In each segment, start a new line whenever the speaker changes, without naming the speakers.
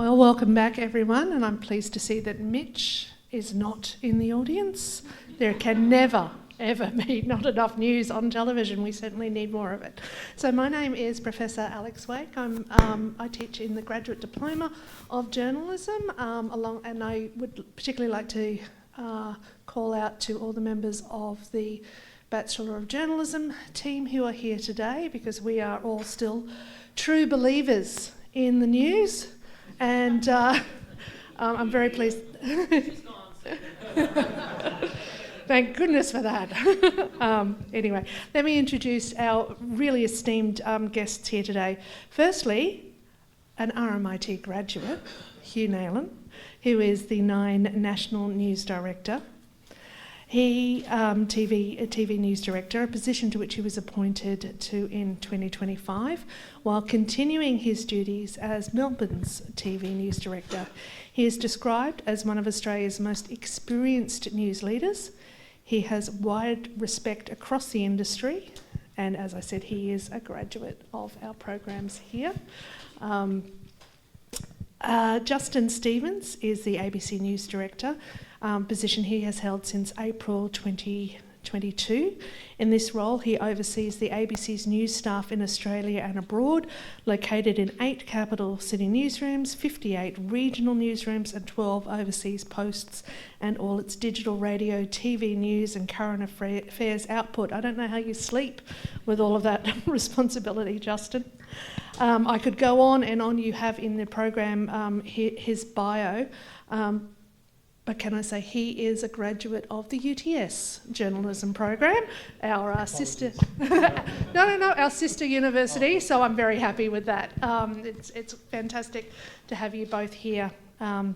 Well, welcome back everyone, and I'm pleased to see that Mitch is not in the audience. There can never, ever be not enough news on television. We certainly need more of it. So my name is Professor Alex Wake. I teach in the Graduate Diploma of Journalism, and I would particularly like to call out to all the members of the Bachelor of Journalism team who are here today, because we are all still true believers in the news. And I'm very pleased. Thank goodness for that. Anyway, let me introduce our really esteemed guests here today. Firstly, an RMIT graduate, Hugh Nailon, who is the Nine National News Director. He, TV News Director, a position to which he was appointed to in 2025, while continuing his duties as Melbourne's TV News Director. He is described as one of Australia's most experienced news leaders. He has wide respect across the industry, and as I said, he is a graduate of our programs here. Justin Stevens is the ABC News Director, position he has held since April 2022. In this role, he oversees the ABC's news staff in Australia and abroad, located in 8 capital city newsrooms, 58 regional newsrooms and 12 overseas posts, and all its digital radio, TV news and current affairs output. I don't know how you sleep with all of that responsibility, Justin. I could go on and on. You have in the program his bio. But can I say he is a graduate of the UTS journalism program, our sister... our sister university, so I'm very happy with that. It's fantastic to have you both here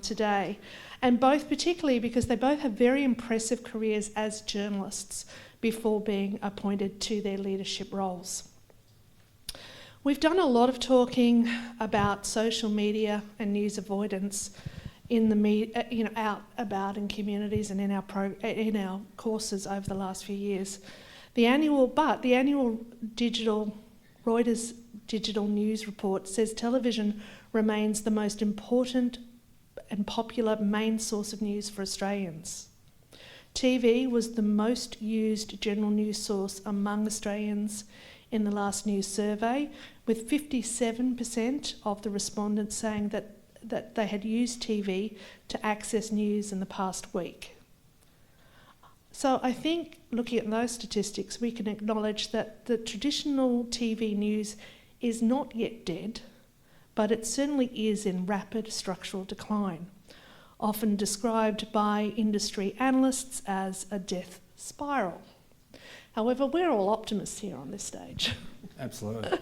today, and both particularly because they both have very impressive careers as journalists before being appointed to their leadership roles. We've done a lot of talking about social media and news avoidance in the out about in communities and in our courses over the last few years. The annual Reuters digital news report says television remains the most important and popular main source of news for Australians. TV was the most used general news source among Australians in the last news survey, with 57% of the respondents saying that they had used TV to access news in the past week. So I think looking at those statistics, we can acknowledge that the traditional TV news is not yet dead, but it certainly is in rapid structural decline, often described by industry analysts as a death spiral. However, we're all optimists here on this stage.
Absolutely.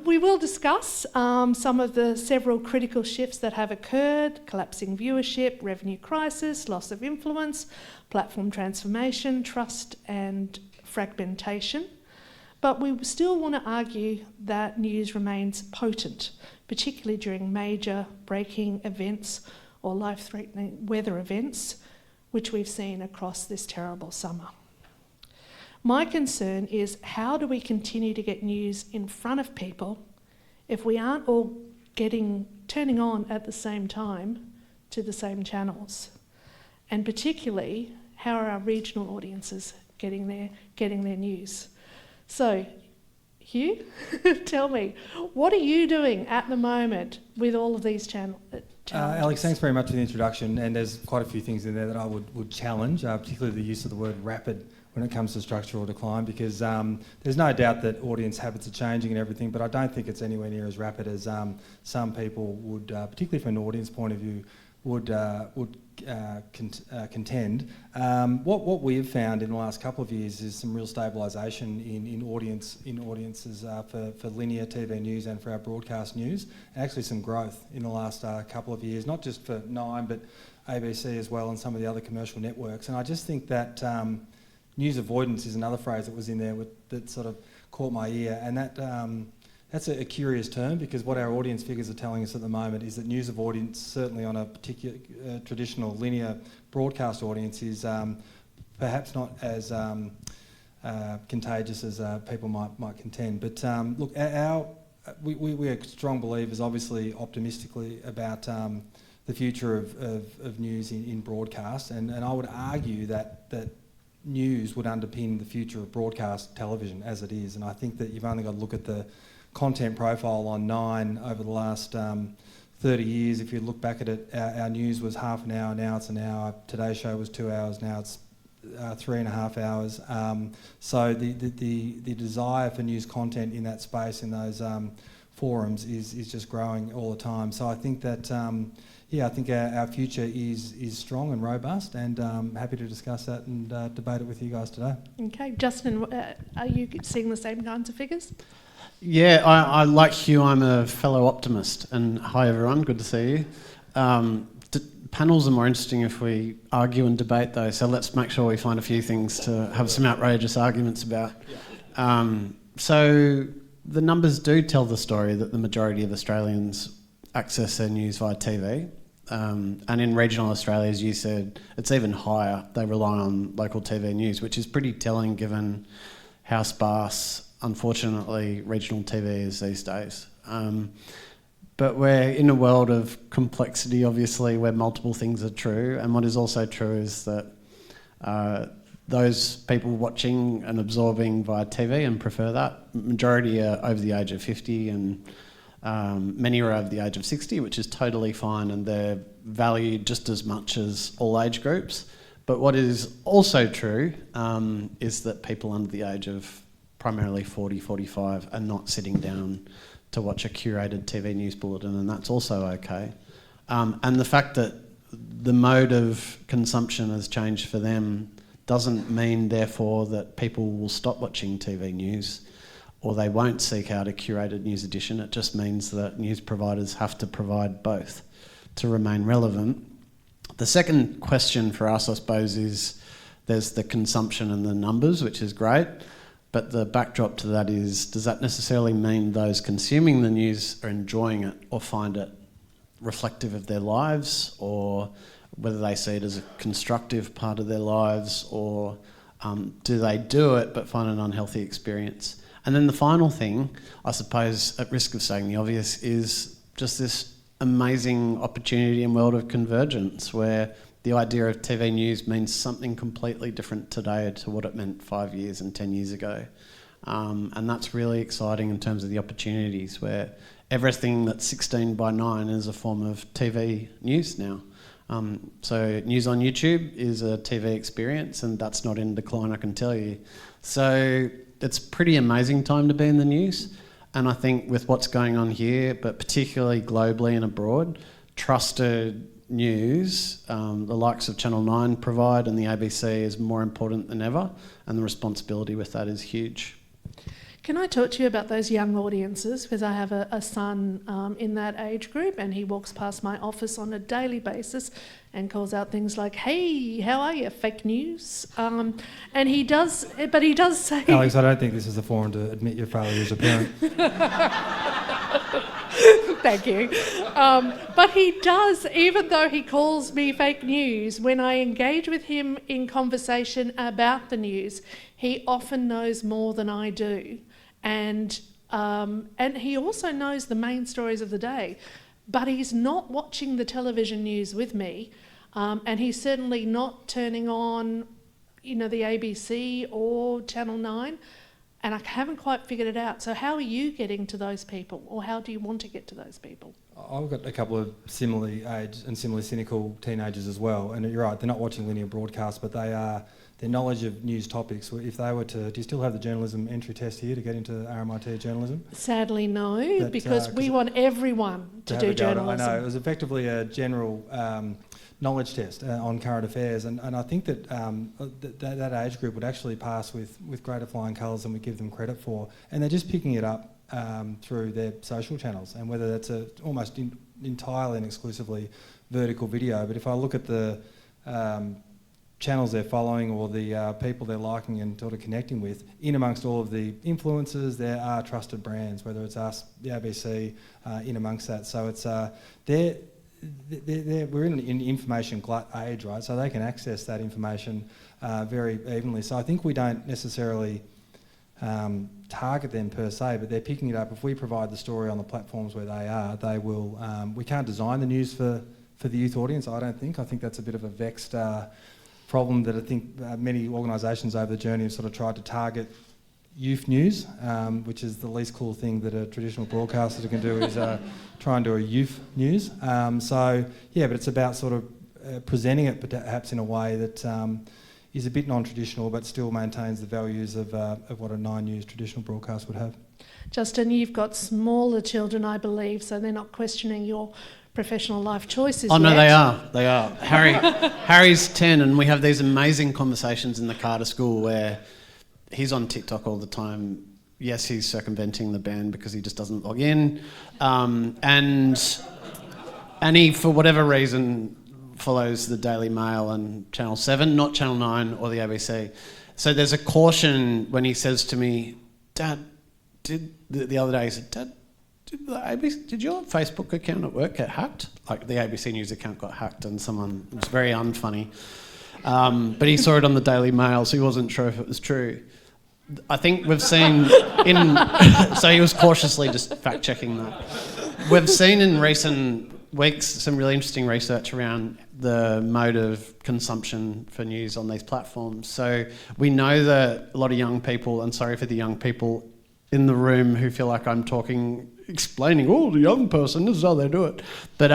We will discuss some of the several critical shifts that have occurred: collapsing viewership, revenue crisis, loss of influence, platform transformation, trust and fragmentation. But we still want to argue that news remains potent, particularly during major breaking events or life-threatening weather events, which we've seen across this terrible summer. My concern is, how do we continue to get news in front of people if we aren't all turning on at the same time to the same channels? And particularly, how are our regional audiences getting their news? So, Hugh, tell me, what are you doing at the moment with all of these challenges?
Alex, thanks very much for the introduction, and there's quite a few things in there that I would challenge, particularly the use of the word rapid when it comes to structural decline, because there's no doubt that audience habits are changing and everything, but I don't think it's anywhere near as rapid as some people would, particularly from an audience point of view, would contend. What we have found in the last couple of years is some real stabilisation in audiences for linear TV news and for our broadcast news, and actually some growth in the last couple of years, not just for Nine, but ABC as well and some of the other commercial networks. And I just think that news avoidance is another phrase that was in there that sort of caught my ear, and that's a curious term, because what our audience figures are telling us at the moment is that news avoidance, certainly on a particular traditional linear broadcast audience, is perhaps not as contagious as people might contend. But look, our we are strong believers, obviously optimistically, about the future of news in broadcast, and I would argue that news would underpin the future of broadcast television as it is. And I think that you've only got to look at the content profile on Nine over the last 30 years. If you look back at it, our news was half an hour, now it's an hour. Today's show was 2 hours, now it's 3.5 hours. So the desire for news content in that space, in those forums, is just growing all the time. So I think that I think our future is strong and robust, and happy to discuss that and debate it with you guys today. Okay, Justin, are you seeing the same kinds of figures?
Yeah, I like Hugh, I'm a fellow optimist, and hi everyone, good to see you. Panels are more interesting if we argue and debate though, so let's make sure we find a few things to have some outrageous arguments about. So the numbers do tell the story that the majority of Australians access their news via TV. And in regional Australia, as you said, it's even higher. They rely on local TV news, which is pretty telling given how sparse, unfortunately, regional TV is these days. But we're in a world of complexity, obviously, where multiple things are true. And what is also true is that those people watching and absorbing via TV and prefer that, majority are over the age of 50, and many are over the age of 60, which is totally fine, and they're valued just as much as all age groups. But what is also true is that people under the age of primarily 40, 45 are not sitting down to watch a curated TV news bulletin, and that's also okay. And the fact that the mode of consumption has changed for them doesn't mean, therefore, that people will stop watching TV news or they won't seek out a curated news edition. It just means that news providers have to provide both to remain relevant. The second question for us, I suppose, is there's the consumption and the numbers, which is great, but the backdrop to that is, does that necessarily mean those consuming the news are enjoying it or find it reflective of their lives, or whether they see it as a constructive part of their lives, or do they do it but find an unhealthy experience? And then the final thing, I suppose, at risk of saying the obvious, is just this amazing opportunity and world of convergence where the idea of TV news means something completely different today to what it meant 5 years and 10 years ago. And that's really exciting in terms of the opportunities, where everything that's 16 by 9 is a form of TV news now. So news on YouTube is a TV experience, and that's not in decline, I can tell you. So it's a pretty amazing time to be in the news. And I think with what's going on here, but particularly globally and abroad, trusted news, the likes of Channel 9 provide, and the ABC, is more important than ever, and the responsibility with that is huge.
Can I talk to you about those young audiences? Because I have a son in that age group, and he walks past my office on a daily basis and calls out things like, "Hey, how are you? Fake news." And he does say...
Alex, I don't think this is the forum to admit your failure as a parent.
Thank you. But he does, even though he calls me fake news, when I engage with him in conversation about the news, he often knows more than I do. And he also knows the main stories of the day, but he's not watching the television news with me, and he's certainly not turning on, the ABC or Channel 9, and I haven't quite figured it out. So how are you getting to those people, or how do you want to get to those people?
I've got a couple of similarly aged and similarly cynical teenagers as well, and you're right, they're not watching linear broadcast, but their knowledge of news topics, if they were to... Do you still have the journalism entry test here to get into RMIT journalism?
Sadly, no, because we want everyone to do journalism.
I know, it was effectively a general knowledge test on current affairs, and I think that that age group would actually pass with greater flying colours than we give them credit for, and they're just picking it up through their social channels, and whether that's almost entirely and exclusively vertical video. But if I look at the channels they're following, or the people they're liking and sort of connecting with, in amongst all of the influencers, there are trusted brands, whether it's us, the ABC, in amongst that. So it's we're in an information glut age, right? So they can access that information very evenly. So I think we don't necessarily target them per se, but they're picking it up. If we provide the story on the platforms where they are, they will. We can't design the news for the youth audience, I don't think. I think that's a bit of a vexed problem that I think many organisations over the journey have sort of tried to target youth news, which is the least cool thing that a traditional broadcaster can do is try and do a youth news. But it's about sort of presenting it perhaps in a way that is a bit non-traditional but still maintains the values of what a 9 News traditional broadcast would have.
Justin, you've got smaller children, I believe, so they're not questioning your professional life choices.
Oh no,
yet.
they are. Harry's 10, and we have these amazing conversations in the car to school where he's on TikTok all the time. Yes, he's circumventing the ban because he just doesn't log in, and he, for whatever reason, follows the Daily Mail and Channel 7, not Channel 9 or the ABC. So there's a caution when he says to me, Dad, the other day he said, Dad, did your Facebook account at work get hacked? Like the ABC News account got hacked and someone, it was very unfunny. But he saw it on the Daily Mail, so he wasn't sure if it was true. I think we've seen so he was cautiously just fact-checking that. We've seen in recent weeks some really interesting research around the mode of consumption for news on these platforms. So we know that a lot of young people, and sorry for the young people in the room who feel like I'm explaining, the young person, this is how they do it. But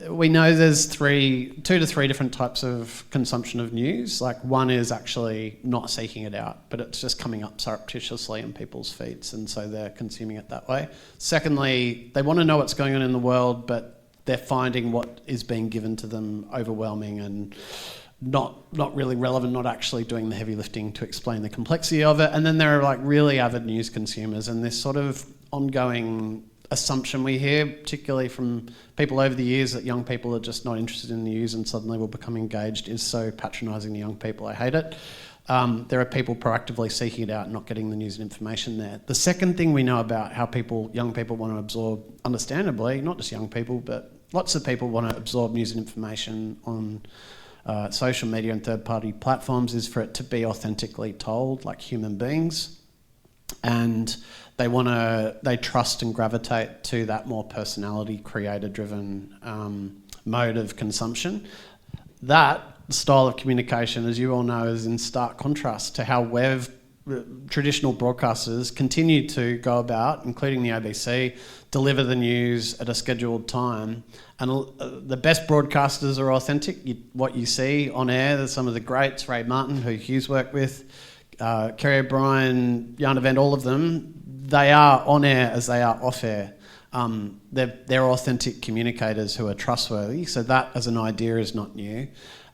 we know there's 2 to 3 different types of consumption of news. Like one is actually not seeking it out, but it's just coming up surreptitiously in people's feeds, and so they're consuming it that way. Secondly, they want to know what's going on in the world, but they're finding what is being given to them overwhelming and not really relevant, not actually doing the heavy lifting to explain the complexity of it. And then there are like really avid news consumers, and this sort of ongoing assumption we hear, particularly from people over the years, that young people are just not interested in the news and suddenly will become engaged, is so patronising to young people. I hate it. There are people proactively seeking it out and not getting the news and information there. The second thing we know about how young people want to absorb, understandably, not just young people, but lots of people want to absorb news and information on social media and third-party platforms, is for it to be authentically told, like human beings. And they trust and gravitate to that more personality, creator-driven mode of consumption. That style of communication, as you all know, is in stark contrast to how traditional broadcasters continue to go about, including the ABC, deliver the news at a scheduled time. And the best broadcasters are authentic. What you see on air, there's some of the greats, Ray Martin, who Hugh's worked with, Kerry O'Brien, Jan Event, all of them, they are on air as they are off air. They're authentic communicators who are trustworthy, so that as an idea is not new.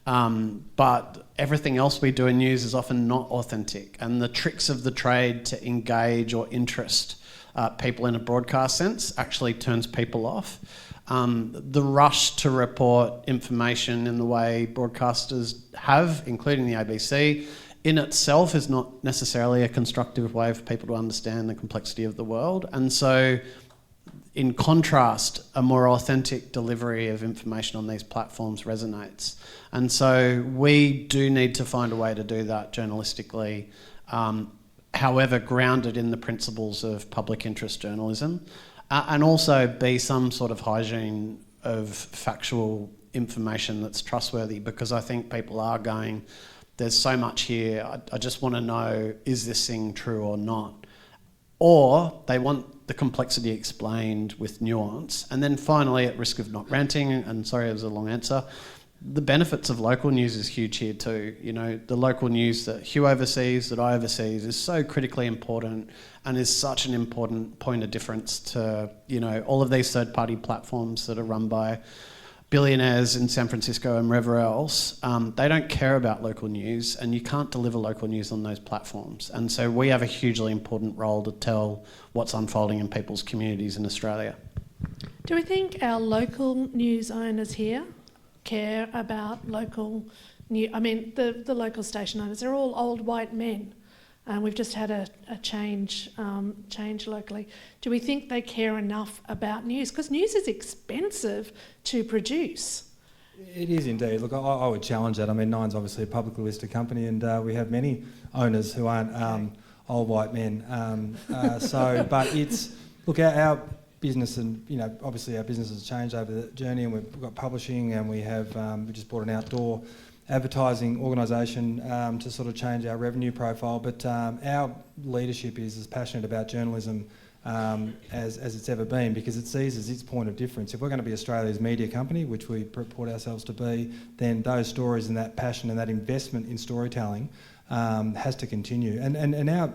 But everything else we do in news is often not authentic, and the tricks of the trade to engage or interest people in a broadcast sense actually turns people off. The rush to report information in the way broadcasters have, including the ABC, in itself is not necessarily a constructive way for people to understand the complexity of the world. And so, in contrast, a more authentic delivery of information on these platforms resonates. And so we do need to find a way to do that journalistically, however grounded in the principles of public interest journalism, and also be some sort of hygiene of factual information that's trustworthy, because I think people are going, there's so much here, I just want to know, is this thing true or not? Or they want the complexity explained with nuance. And then finally, at risk of not ranting, and sorry it was a long answer, the benefits of local news is huge here too. You know, the local news that Hugh oversees, that I oversees, is so critically important and is such an important point of difference to, you know, all of these third-party platforms that are run by billionaires in San Francisco and wherever else. They don't care about local news, and you can't deliver local news on those platforms. And so we have a hugely important role to tell what's unfolding in people's communities in Australia.
Do we think our local news owners here care about local news? I mean, the local station owners, they're all old white men. We've just had a change locally. Do we think they care enough about news? Because news is expensive to produce.
It is indeed. Look, I would challenge that. I mean, Nine's obviously a publicly listed company, and we have many owners who aren't old white men. But it's, look, our business, and obviously our business has changed over the journey, and we've got publishing, and we just bought an outdoor advertising organisation to sort of change our revenue profile. But our leadership is as passionate about journalism as it's ever been, because it sees as its point of difference. If we're going to be Australia's media company, which we purport ourselves to be, then those stories and that passion and that investment in storytelling has to continue. And our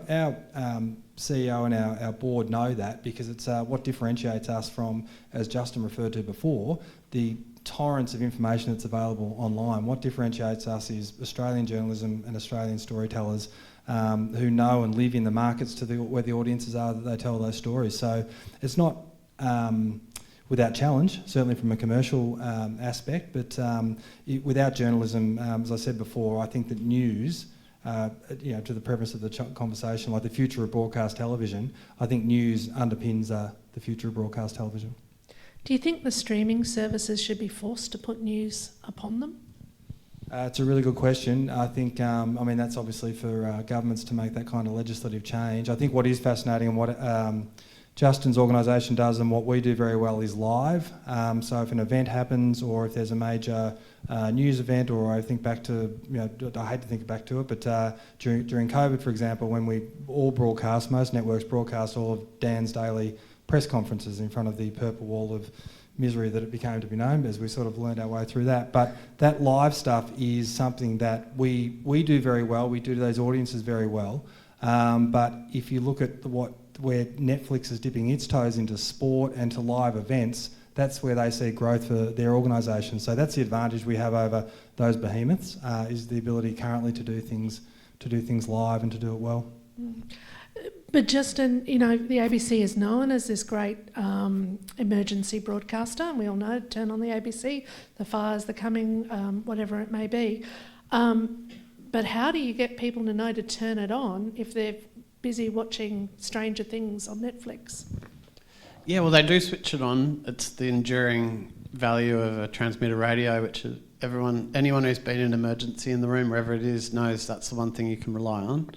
CEO and our board know that, because it's what differentiates us from, as Justin referred to before, the torrents of information that's available online. What differentiates us is Australian journalism and Australian storytellers who know and live in the markets where the audiences are that they tell those stories. So it's not without challenge, certainly from a commercial aspect, but without journalism, as I said before, I think that news, to the premise of the conversation, like the future of broadcast television, I think news underpins the future of broadcast television.
Do you think the streaming services should be forced to put news upon them?
It's a really good question. I think, that's obviously for governments to make that kind of legislative change. I think what is fascinating and what Justin's organisation does and what we do very well is live. So if an event happens, or if there's a major news event, or I think back to, I hate to think back to it, but during COVID, for example, when we all broadcast, most networks broadcast all of Dan's daily press conferences in front of the purple wall of misery that it became to be known as. We sort of learned our way through that. But that live stuff is something that we do very well. We do those audiences very well. But if you look at where Netflix is dipping its toes into sport and to live events, that's where they see growth for their organisation. So that's the advantage we have over those behemoths, is the ability currently to do things live and to do it well.
But Justin, the ABC is known as this great emergency broadcaster, and we all know, turn on the ABC, the fires, the coming, whatever it may be. But how do you get people to know to turn it on if they're busy watching Stranger Things on Netflix?
Yeah, well, they do switch it on. It's the enduring value of a transmitter radio, which is anyone who's been in an emergency in the room, wherever it is, knows that's the one thing you can rely on.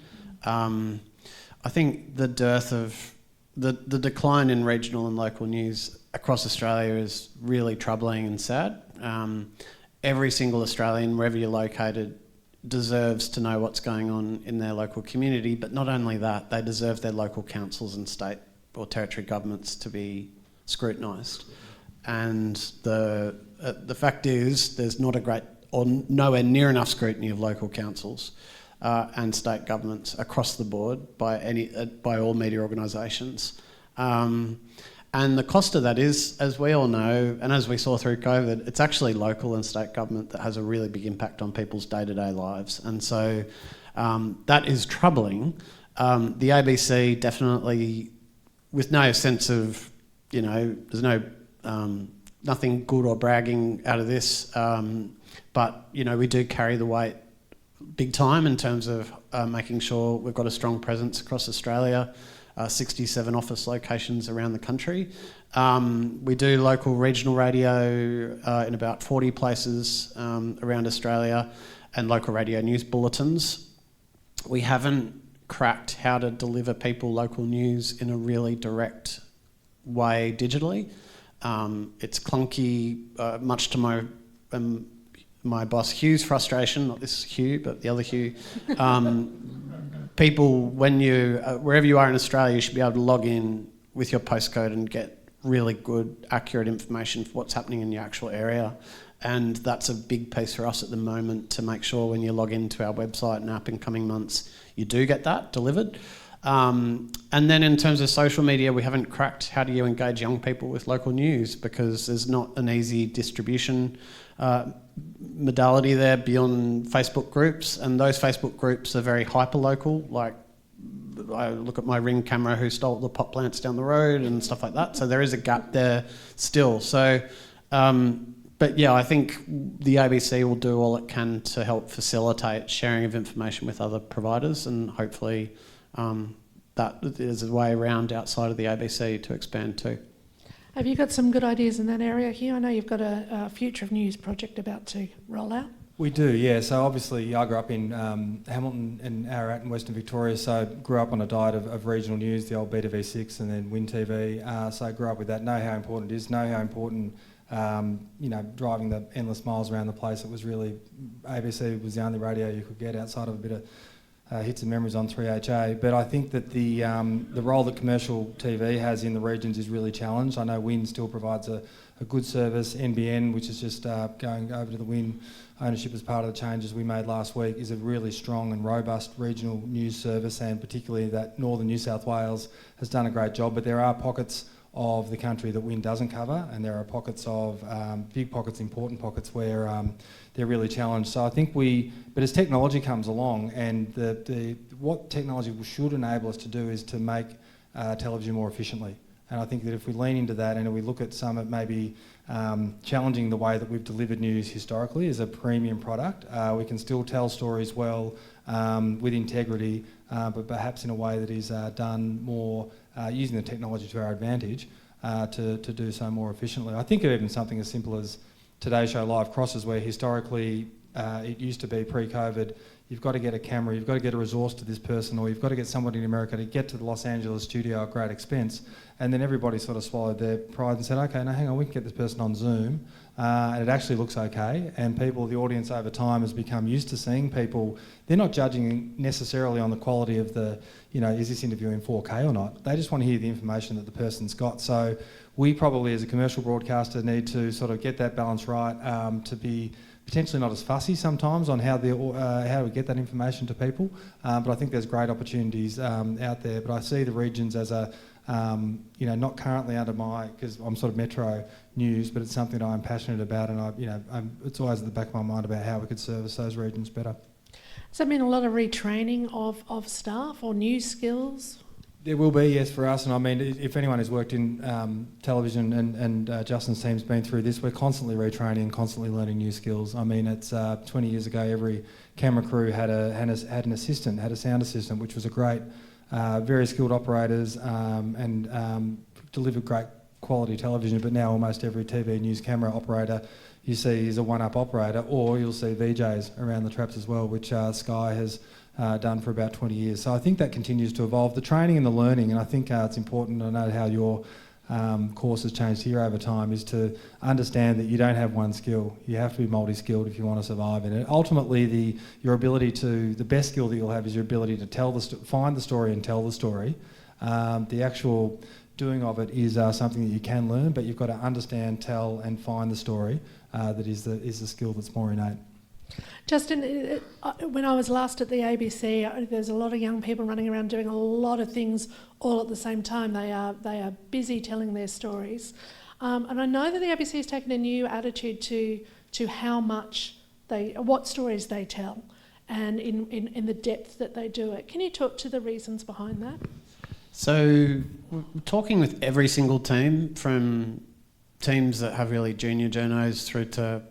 I think the dearth of the decline in regional and local news across Australia is really troubling and sad. Every single Australian, wherever you're located, deserves to know what's going on in their local community, but not only that, they deserve their local councils and state or territory governments to be scrutinised. And the fact is, there's not a great or nowhere near enough scrutiny of local councils and state governments across the board by all media organisations. And the cost of that is, as we all know, and as we saw through COVID, it's actually local and state government that has a really big impact on people's day-to-day lives. And so that is troubling. The ABC definitely, with no sense of, there's nothing good or bragging out of this, but, we do carry the weight big time in terms of making sure we've got a strong presence across Australia, 67 office locations around the country. We do local regional radio in about 40 places around Australia, and local radio news bulletins. We haven't cracked how to deliver people local news in a really direct way digitally. It's clunky, much to my boss Hugh's frustration, not this Hugh, but the other Hugh. People, when wherever you are in Australia, you should be able to log in with your postcode and get really good, accurate information for what's happening in your actual area. And that's a big piece for us at the moment, to make sure when you log into our website and app in coming months, you do get that delivered. And then in terms of social media, we haven't cracked how do you engage young people with local news, because there's not an easy distribution modality there beyond Facebook groups, and those Facebook groups are very hyper-local. Like, I look at my Ring camera who stole the pot plants down the road and stuff like that, so there is a gap there still. So, but yeah, I think the ABC will do all it can to help facilitate sharing of information with other providers, and hopefully that is a way around outside of the ABC to expand too.
Have you got some good ideas in that area, Hugh? I know you've got a Future of News project about to roll out.
We do, yeah. So obviously I grew up in Hamilton and Ararat in Western Victoria, so grew up on a diet of regional news, the old Beta V6 and then Win TV. So I grew up with that, know how important it is, know how important, driving the endless miles around the place. It was really, ABC was the only radio you could get outside of a bit of hits and memories on 3HA. But I think that the role that commercial TV has in the regions is really challenged. I know Win still provides a good service. NBN, which is just going over to the Win ownership as part of the changes we made last week, is a really strong and robust regional news service, and particularly that northern New South Wales has done a great job. But there are pockets of the country that Win doesn't cover, and there are pockets of big pockets, important pockets where they're really challenged. So I think but as technology comes along, and what technology should enable us to do is to make television more efficiently. And I think that if we lean into that and we look at some of maybe challenging the way that we've delivered news historically as a premium product, we can still tell stories well with integrity, but perhaps in a way that is done more using the technology to our advantage to do so more efficiently. I think of even something as simple as Today Show live crosses, where historically it used to be pre-COVID, you've got to get a camera, you've got to get a resource to this person, or you've got to get somebody in America to get to the Los Angeles studio at great expense. And then everybody sort of swallowed their pride and said, okay, now hang on, we can get this person on Zoom, and it actually looks okay. And the audience over time has become used to seeing people. They're not judging necessarily on the quality of is this interview in 4K or not? They just want to hear the information that the person's got. So we probably, as a commercial broadcaster, need to sort of get that balance right, to be potentially not as fussy sometimes on how we get that information to people. But I think there's great opportunities out there. But I see the regions as not currently under because I'm sort of Metro News, but it's something that I'm passionate about, and it's always at the back of my mind about how we could service those regions better.
Does that mean a lot of retraining of staff or new skills?
There will be, yes, for us. And I mean, if anyone has worked in television and Justin's team's been through this, we're constantly retraining, constantly learning new skills. I mean, it's 20 years ago, every camera crew had an assistant, had a sound assistant, which was a great, very skilled operators and delivered great quality television. But now almost every TV news camera operator you see is a one-up operator, or you'll see VJs around the traps as well, which Sky has done for about 20 years. So I think that continues to evolve. The training and the learning, and I think it's important, I know how your course has changed here over time, is to understand that you don't have one skill. You have to be multi-skilled if you want to survive in it. Ultimately, the best skill that you'll have is your ability to find the story and tell the story. The actual doing of it is something that you can learn, but you've got to understand, tell and find the story. That is the skill that's more innate.
Justin, when I was last at the ABC, there's a lot of young people running around doing a lot of things all at the same time. They are busy telling their stories, and I know that the ABC has taken a new attitude to what stories they tell, and in the depth that they do it. Can you talk to the reasons behind that?
So, we're talking with every single team, from teams that have really junior journos through to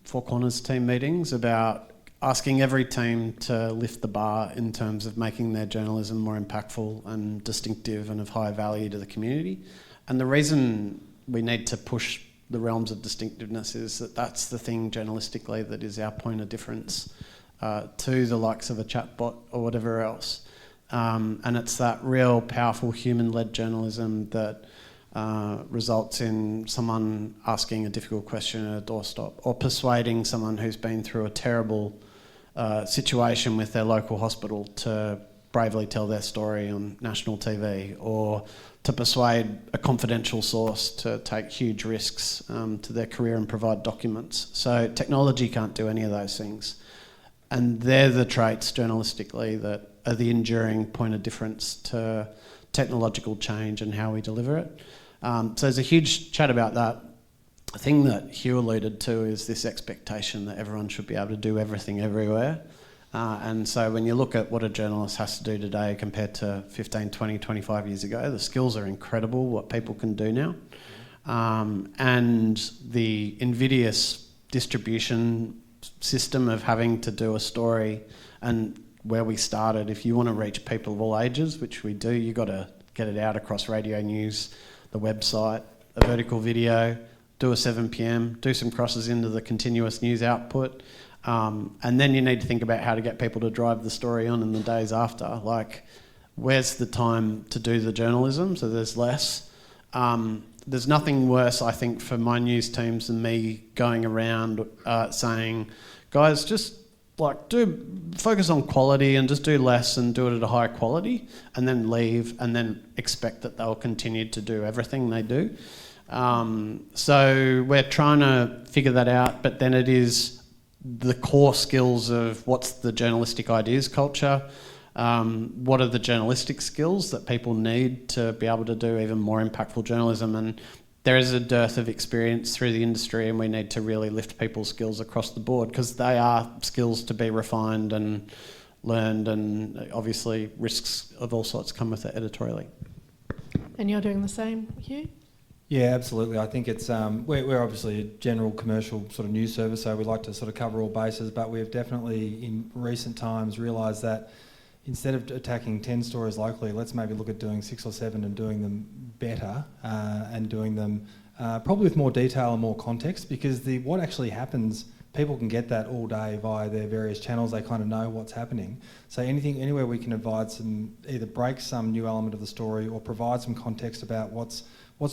Four Corners team meetings, about asking every team to lift the bar in terms of making their journalism more impactful and distinctive and of high value to the community. And the reason we need to push the realms of distinctiveness is that that's the thing journalistically that is our point of difference to the likes of a chatbot or whatever else. And it's that real powerful human-led journalism that results in someone asking a difficult question at a doorstop, or persuading someone who's been through a terrible situation with their local hospital to bravely tell their story on national TV, or to persuade a confidential source to take huge risks to their career and provide documents. So technology can't do any of those things. And they're the traits journalistically that are the enduring point of difference to technological change and how we deliver it. So there's a huge chat about that. The thing that Hugh alluded to is this expectation that everyone should be able to do everything everywhere. And so when you look at what a journalist has to do today compared to 15, 20, 25 years ago, the skills are incredible, what people can do now. And the invidious distribution system of having to do a story, and where we started, if you want to reach people of all ages, which we do, you've got to get it out across radio news, the website, a vertical video, do a 7 p.m, do some crosses into the continuous news output, And then you need to think about how to get people to drive the story on in the days after. Like, where's the time to do the journalism? So there's less. There's nothing worse, I think, for my news teams than me going around saying, guys, just focus on quality and just do less and do it at a higher quality, and then leave and then expect that they'll continue to do everything they do. So we're trying to figure that out, but then it is the core skills of what's the journalistic ideas culture, what are the journalistic skills that people need to be able to do even more impactful journalism. And there is a dearth of experience through the industry, and we need to really lift people's skills across the board, because they are skills to be refined and learned, and obviously risks of all sorts come with it editorially.
And you're doing the same, Hugh?
Yeah, absolutely. I think it's we're obviously a general commercial sort of news service, so we like to sort of cover all bases, but we've definitely in recent times realised that instead of attacking 10 stories locally, let's maybe look at doing 6 or 7 and doing them better, and doing them probably with more detail and more context, because what actually happens, people can get that all day via their various channels. They kind of know what's happening. So anywhere we can provide either break some new element of the story or provide some context about what's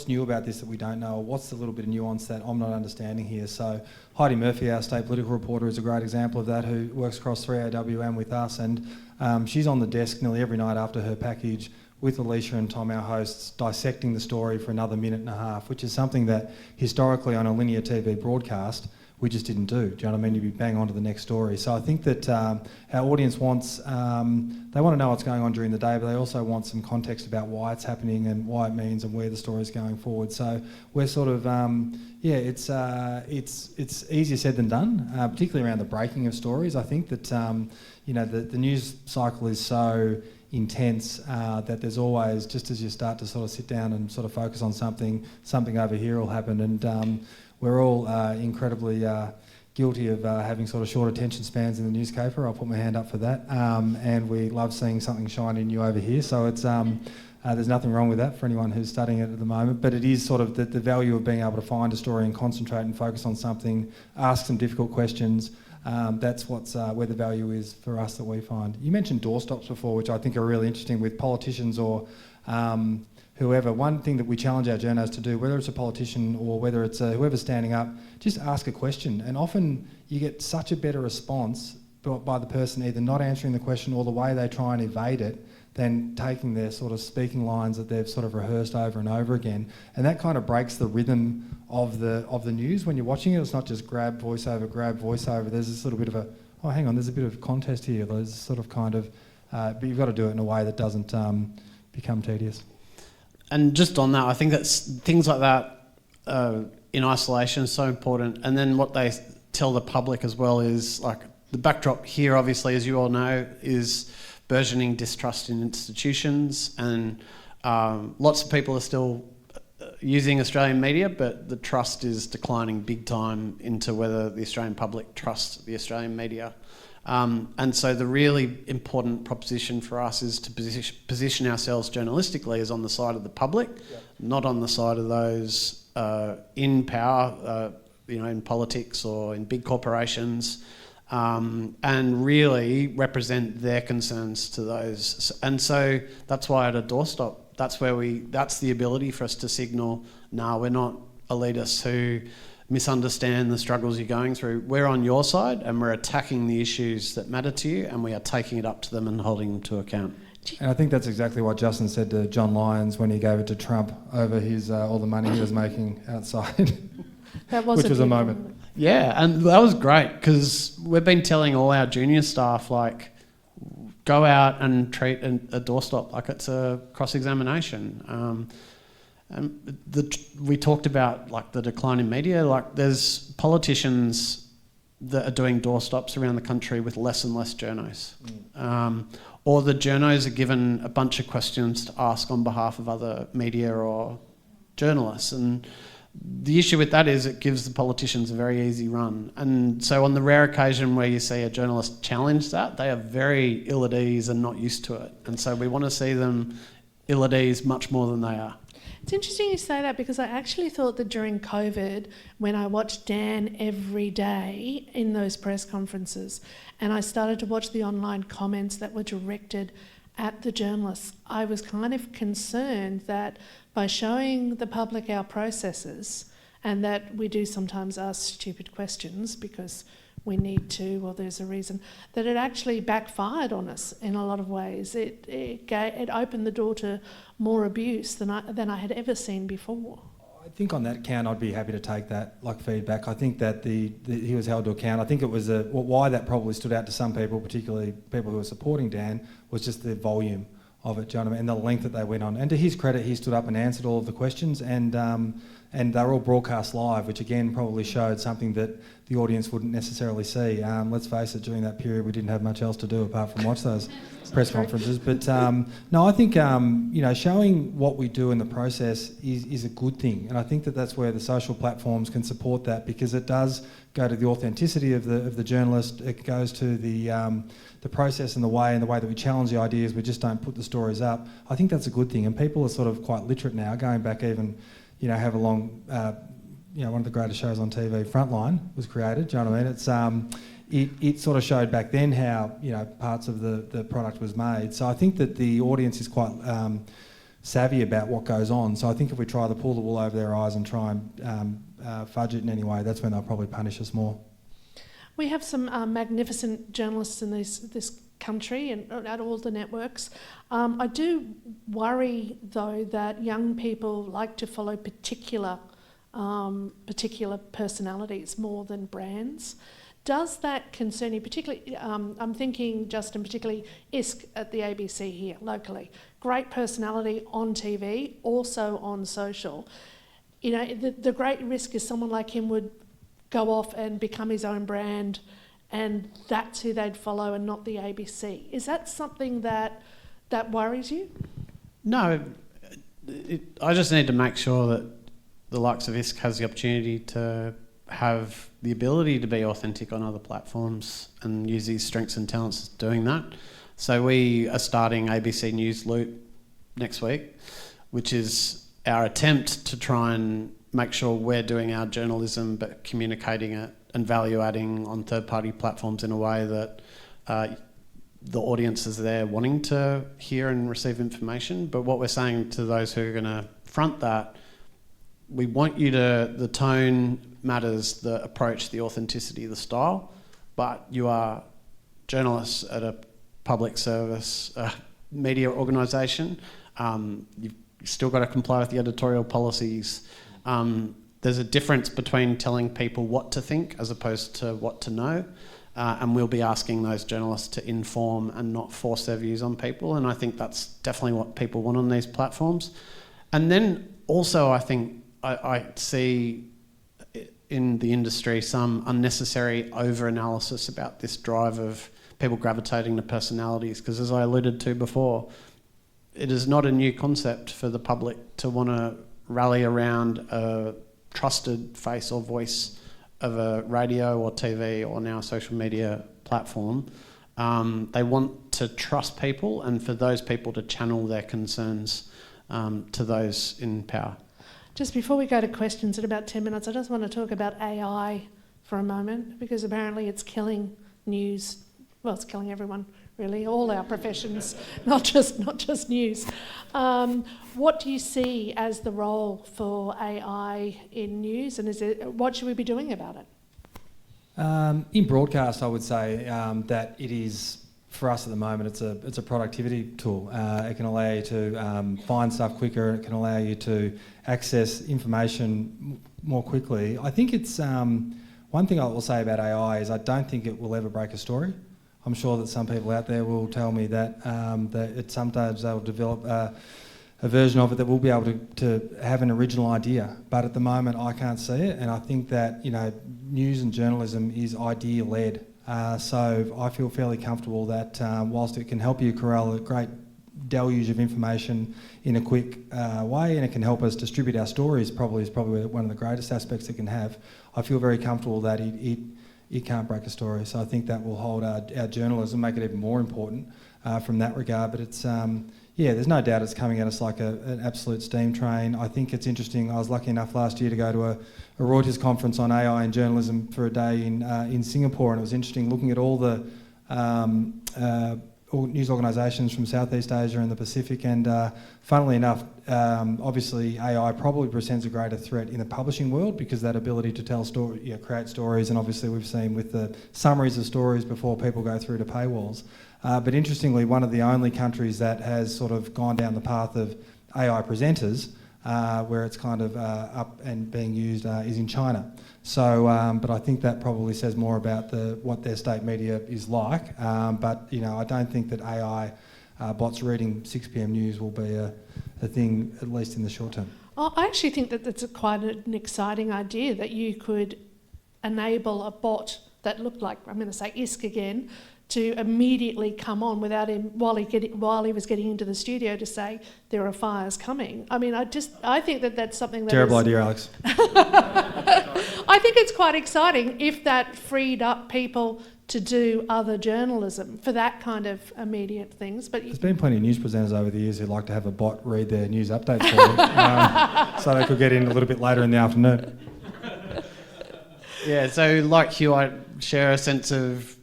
new about this that we don't know, or what's the little bit of nuance that I'm not understanding here. So Heidi Murphy, our state political reporter, is a great example of that, who works across 3AW and with us, and she's on the desk nearly every night after her package with Alicia and Tom, our hosts, dissecting the story for another minute and a half, which is something that historically on a linear TV broadcast we just didn't do. Do you know what I mean? You'd be bang on to the next story. So I think that our audience wants, they want to know what's going on during the day, but they also want some context about why it's happening and why it means and where the story's going forward. So we're sort of, it's easier said than done, particularly around the breaking of stories. I think that, the news cycle is so intense that there's always, just as you start to sort of sit down and sort of focus on something over here will happen, and we're all incredibly guilty of having sort of short attention spans in the newspaper. I'll put my hand up for that, and we love seeing something shiny new over here, so it's there's nothing wrong with that for anyone who's studying it at the moment, but it is sort of the value of being able to find a story and concentrate and focus on something, ask some difficult questions. That's where the value is for us that we find. You mentioned doorstops before, which I think are really interesting with politicians or whoever. One thing that we challenge our journos to do, whether it's a politician or whether it's whoever's standing up, just ask a question. And often you get such a better response by the person either not answering the question or the way they try and evade it than taking their sort of speaking lines that they've sort of rehearsed over and over again. And that kind of breaks the rhythm of the news when you're watching it. It's not just grab voiceover. There's this little bit of there's a bit of contest here. There's sort of kind of, but you've got to do it in a way that doesn't become tedious.
And just on that, I think that things like that in isolation is so important. And then what they tell the public as well is, like, the backdrop here, obviously, as you all know, is burgeoning distrust in institutions, and lots of people are still using Australian media, but the trust is declining big time into whether the Australian public trusts the Australian media. And so the really important proposition for us is to position ourselves journalistically as on the side of the public, not on the side of those in power, in politics or in big corporations, and really represent their concerns to those. And so that's why at a doorstop, that's the ability for us to signal, we're not elitists who misunderstand the struggles you're going through. We're on your side, and we're attacking the issues that matter to you, and we are taking it up to them and holding them to account.
And I think that's exactly what Justin said to John Lyons when he gave it to Trump over his all the money he was making outside, which was a moment.
Yeah, and that was great, because we've been telling all our junior staff, like, go out and treat a doorstop like it's a cross-examination. We talked about, like, the decline in media. Like, there's politicians that are doing doorstops around the country with less and less journos. Or the journos are given a bunch of questions to ask on behalf of other media or journalists. And the issue with that is it gives the politicians a very easy run. And so on the rare occasion where you see a journalist challenge that, they are very ill at ease and not used to it. And so we want to see them ill at ease much more than they are.
It's interesting you say that, because I actually thought that during COVID, when I watched Dan every day in those press conferences, and I started to watch the online comments that were directed at the journalists, I was kind of concerned that by showing the public our processes, and that we do sometimes ask stupid questions because we need to, or there's a reason, that it actually backfired on us in a lot of ways. It opened the door to more abuse than I had ever seen before.
I think on that count, I'd be happy to take that like feedback. I think that he was held to account. I think it was why that probably stood out to some people, particularly people who were supporting Dan, was just the volume of it, do you know what I mean? And the length that they went on. And to his credit, he stood up and answered all of the questions, and they were all broadcast live, which again probably showed something that the audience wouldn't necessarily see. Let's face it, during that period we didn't have much else to do apart from watch those press conferences. But no, I think showing what we do in the process is a good thing, and I think that that's where the social platforms can support that, because it does go to the authenticity of the journalist. It goes to the process and the way that we challenge the ideas. We just don't put the stories up. I think that's a good thing, and people are sort of quite literate now, going back even. However long, one of the greatest shows on TV, Frontline, was created. Do you know what I mean? It sort of showed back then how parts of the product was made. So I think that the audience is quite savvy about what goes on. So I think if we try to pull the wool over their eyes and try and fudge it in any way, that's when they'll probably punish us more.
We have some magnificent journalists in this country and at all the networks. I do worry, though, that young people like to follow particular personalities more than brands. Does that concern you particularly? I'm thinking, Justin, particularly Isk at the ABC here locally. Great personality on TV, also on social. The great risk is someone like him would go off and become his own brand, and that's who they'd follow and not the ABC. Is that something that worries you?
No, I just need to make sure that the likes of ISK has the opportunity to have the ability to be authentic on other platforms and use his strengths and talents doing that. So we are starting ABC News Loop next week, which is our attempt to try and make sure we're doing our journalism but communicating it and value adding on third-party platforms in a way that the audience is there wanting to hear and receive information. But what we're saying to those who are going to front that, we want you to, the tone matters, the approach, the authenticity, the style, but you are journalists at a public service media organisation. You've still got to comply with the editorial policies. There's a difference between telling people what to think as opposed to what to know, and we'll be asking those journalists to inform and not force their views on people, and I think that's definitely what people want on these platforms. And then also I think I see in the industry some unnecessary over-analysis about this drive of people gravitating to personalities, because as I alluded to before, it is not a new concept for the public to want to rally around a trusted face or voice of a radio or TV or now social media platform. They want to trust people and for those people to channel their concerns to those in power.
Just before we go to questions in about 10 minutes, I just want to talk about AI for a moment, because apparently it's killing news. Well, it's killing everyone, really, all our professions, not just news. What do you see as the role for AI in news, and what should we be doing about it?
In broadcast, I would say that it is, for us at the moment, it's a productivity tool. It can allow you to find stuff quicker. It can allow you to access information more quickly. I think it's one thing I will say about AI is I don't think it will ever break a story. I'm sure that some people out there will tell me that sometimes they'll develop a version of it that will be able to have an original idea. But at the moment, I can't see it, and I think that news and journalism is idea-led. So I feel fairly comfortable that whilst it can help you corral a great deluge of information in a quick way, and it can help us distribute our stories, probably one of the greatest aspects it can have, I feel very comfortable that it can't break a story. So I think that will hold our journalism, make it even more important from that regard. But it's yeah, there's no doubt it's coming at us like an absolute steam train. I think it's interesting. I was lucky enough last year to go to a Reuters conference on AI and journalism for a day in Singapore, and it was interesting looking at all the news organisations from Southeast Asia and the Pacific, and funnily enough, obviously AI probably presents a greater threat in the publishing world because that ability to tell create stories, and obviously we've seen with the summaries of stories before people go through to paywalls. But interestingly, one of the only countries that has sort of gone down the path of AI presenters, where it's kind of up and being used, is in China. So, but I think that probably says more about what their state media is like. But I don't think that AI bots reading 6 p.m. news will be a thing, at least in the short term.
Oh, I actually think that that's quite an exciting idea, that you could enable a bot that looked like, I'm going to say ISK again, to immediately come on without him, while he was getting into the studio, to say there are fires coming. I mean, I think that that's something that
terrible idea, Alex.
I think it's quite exciting if that freed up people to do other journalism for that kind of immediate things. But
there's been plenty of news presenters over the years who like to have a bot read their news updates for them, so they could get in a little bit later in the afternoon.
Yeah, so like Hugh, I share a sense of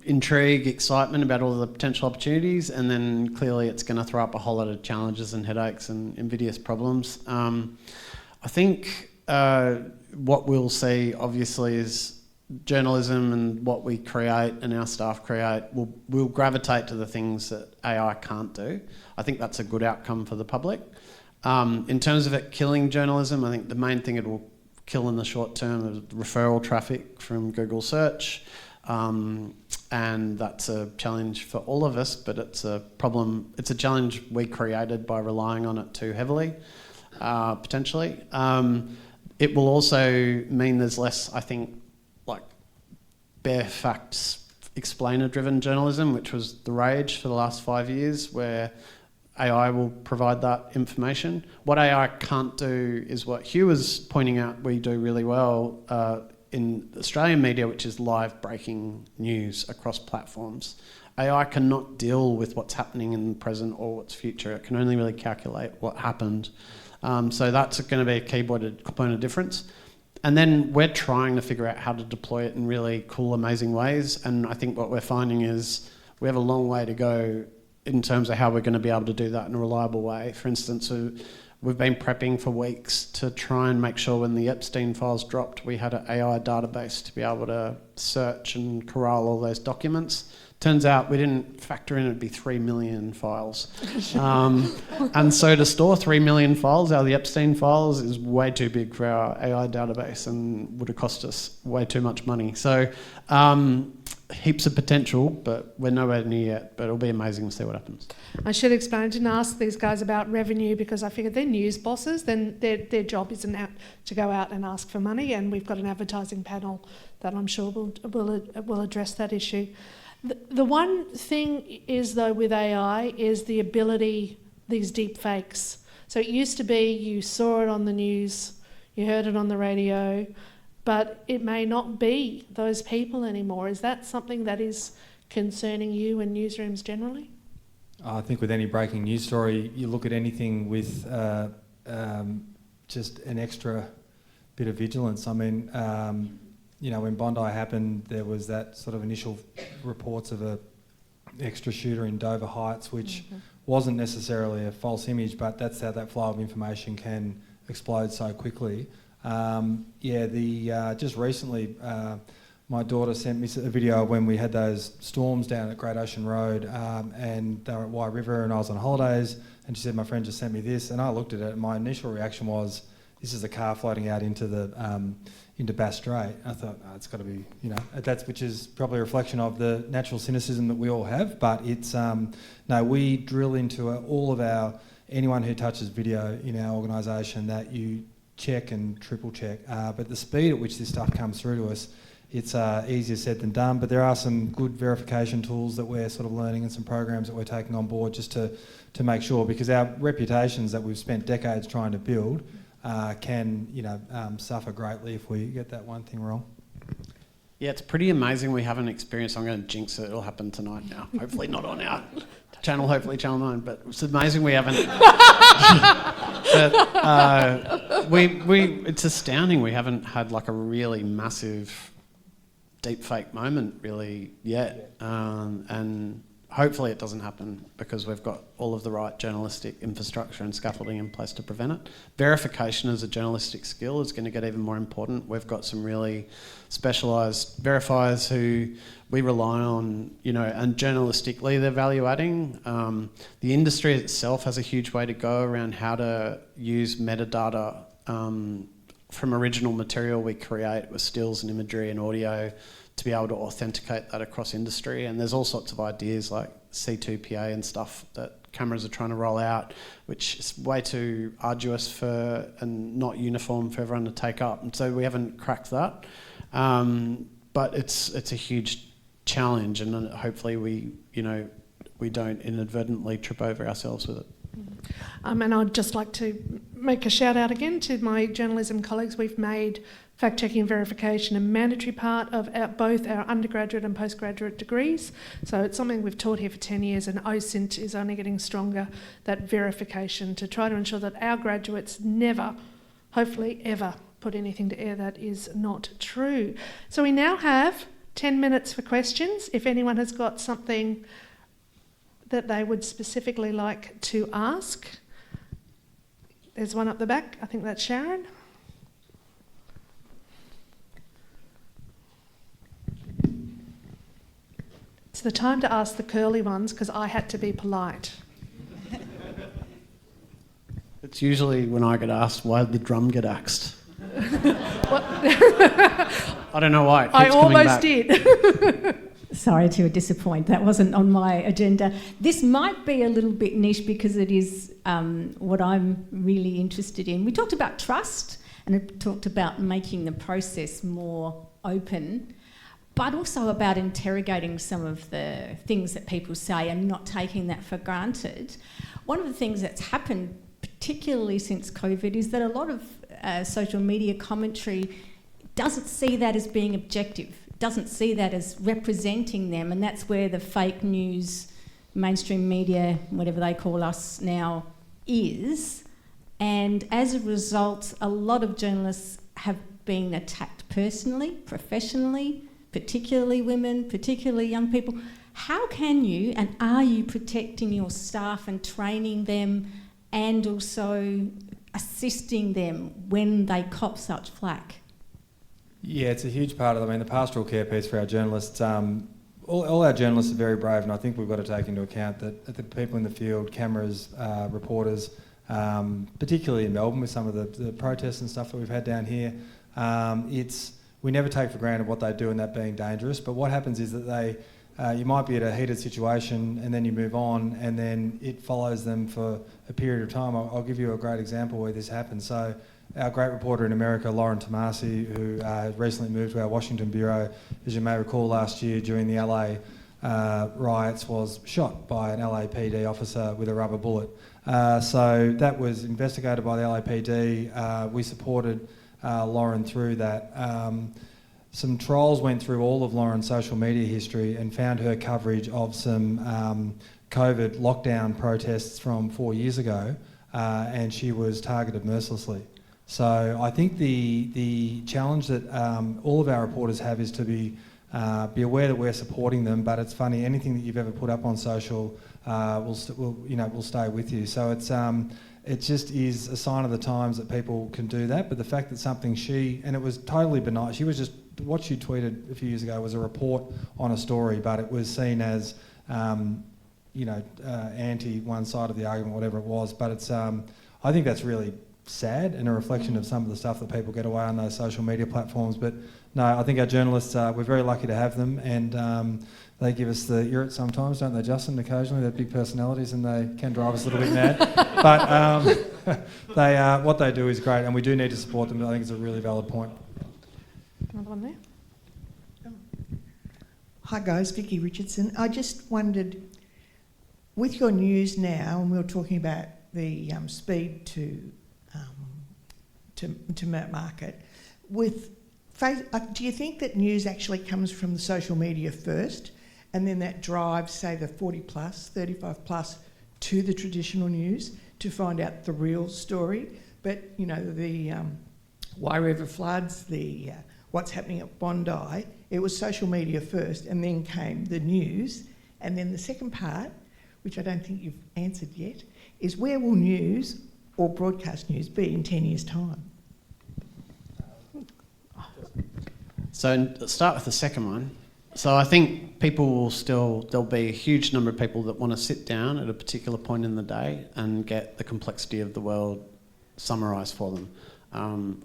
intrigue, excitement about all the potential opportunities, and then clearly it's going to throw up a whole lot of challenges and headaches and invidious problems. I think what we'll see obviously is journalism and what we create and our staff create will gravitate to the things that AI can't do. I think that's a good outcome for the public. In terms of it killing journalism, I think the main thing it will kill in the short term is referral traffic from Google search. And that's a challenge for all of us, but it's a problem. It's a challenge we created by relying on it too heavily, potentially. It will also mean there's less, I think, like bare facts, explainer-driven journalism, which was the rage for the last 5 years, where AI will provide that information. What AI can't do is what Hugh was pointing out we do really well in Australian media, which is live breaking news across platforms. AI cannot deal with what's happening in the present or what's future. It can only really calculate what happened. So that's going to be a key point of difference. And then we're trying to figure out how to deploy it in really cool, amazing ways. And I think what we're finding is we have a long way to go in terms of how we're going to be able to do that in a reliable way. For instance, we've been prepping for weeks to try and make sure when the Epstein files dropped, we had an AI database to be able to search and corral all those documents. Turns out we didn't factor in it'd be 3 million files. And so to store 3 million files out of the Epstein files is way too big for our AI database and would have cost us way too much money. So heaps of potential, but we're nowhere near yet, but it'll be amazing to see what happens.
I should explain, I didn't ask these guys about revenue because I figured they're news bosses, then their job isn't to go out and ask for money, and we've got an advertising panel that I'm sure will address that issue. The one thing is, though, with AI is the ability, these deep fakes. So it used to be you saw it on the news, you heard it on the radio, but it may not be those people anymore. Is that something that is concerning you and newsrooms generally?
I think with any breaking news story, you look at anything with just an extra bit of vigilance. I mean, when Bondi happened, there was that sort of initial reports of an extra shooter in Dover Heights, which wasn't necessarily a false image, but that's how that flow of information can explode so quickly. Just recently, my daughter sent me a video of when we had those storms down at Great Ocean Road, and they were at Wye River, and I was on holidays, and she said, my friend just sent me this, and I looked at it, and my initial reaction was, this is a car floating out into Bass Strait. I thought, it's got to be, which is probably a reflection of the natural cynicism that we all have, but it's, we drill into all of anyone who touches video in our organisation, that you check and triple check, but the speed at which this stuff comes through to us, it's easier said than done, but there are some good verification tools that we're sort of learning and some programs that we're taking on board just to make sure, because our reputations that we've spent decades trying to build can suffer greatly if we get that one thing wrong.
Yeah, it's pretty amazing we haven't experienced. I'm going to jinx it. It'll happen tonight now. Hopefully not on our channel, hopefully Channel 9. But it's amazing we haven't... it's astounding we haven't had like a really massive deep fake moment really yet. And hopefully it doesn't happen because we've got all of the right journalistic infrastructure and scaffolding in place to prevent it. Verification as a journalistic skill is going to get even more important. We've got some really specialised verifiers who we rely on, you know, and journalistically they're value adding. The industry itself has a huge way to go around how to use metadata from original material we create with stills and imagery and audio to be able to authenticate that across industry. And there's all sorts of ideas like C2PA and stuff that cameras are trying to roll out, which is way too arduous and not uniform for everyone to take up. And so we haven't cracked that. But it's a huge challenge, and hopefully we don't inadvertently trip over ourselves with it.
And I'd just like to make a shout out again to my journalism colleagues. We've made fact-checking and verification a mandatory part of both our undergraduate and postgraduate degrees. So it's something we've taught here for 10 years, and OSINT is only getting stronger, that verification, to try to ensure that our graduates never, hopefully ever, put anything to air that is not true. So we now have 10 minutes for questions. If anyone has got something that they would specifically like to ask. There's one up the back. I think that's Sharon. It's the time to ask the curly ones because I had to be polite.
It's usually when I get asked why did the drum get axed. I don't know why.
I almost did.
Sorry to disappoint, that wasn't on my agenda. This might be a little bit niche because it is what I'm really interested in. We talked about trust and it talked about making the process more open, but also about interrogating some of the things that people say and not taking that for granted. One of the things that's happened, particularly since COVID, is that a lot of social media commentary doesn't see that as being objective, doesn't see that as representing them, and that's where the fake news, mainstream media, whatever they call us now, is. And as a result, a lot of journalists have been attacked personally, professionally, particularly women, particularly young people. How can you, and are you protecting your staff and training them and also assisting them when they cop such flack?
Yeah, it's a huge part of it. I mean, the pastoral care piece for our journalists, all our journalists are very brave, and I think we've got to take into account that the people in the field, cameras, reporters, particularly in Melbourne with some of the protests and stuff that we've had down here, we never take for granted what they do and that being dangerous, but what happens is that you might be at a heated situation and then you move on and then it follows them for a period of time. I'll give you a great example where this happened. So our great reporter in America, Lauren Tomasi, who recently moved to our Washington bureau, as you may recall last year during the LA riots, was shot by an LAPD officer with a rubber bullet. So that was investigated by the LAPD. We supported Lauren through that. Some trolls went through all of Lauren's social media history and found her coverage of some COVID lockdown protests from 4 years ago, and she was targeted mercilessly. So I think the challenge that all of our reporters have is to be aware that we're supporting them. But it's funny, anything that you've ever put up on social will stay with you. So it just is a sign of the times that people can do that. But the fact that something and it was totally benign. She was just, what she tweeted a few years ago was a report on a story, but it was seen as anti one side of the argument, whatever it was. But it's I think that's really sad and a reflection of some of the stuff that people get away on those social media platforms. But no, I think our journalists, we're very lucky to have them, and they give us the irrit sometimes, don't they, Justin? Occasionally, they're big personalities and they can drive us a little bit mad. But what they do is great, and we do need to support them. I think it's a really valid point.
Another one there.
Hi guys, Vicky Richardson. I just wondered, with your news now, and we were talking about the speed to market, with do you think that news actually comes from the social media first, and then that drives, say, the 40 plus, 35 plus to the traditional news to find out the real story? But, you know, the Why River floods, the what's happening at Bondi, it was social media first, and then came the news. And then the second part, which I don't think you've answered yet, is where will news or broadcast news be in 10 years' time?
So start with the second one. So I think there'll be a huge number of people that want to sit down at a particular point in the day and get the complexity of the world summarised for them.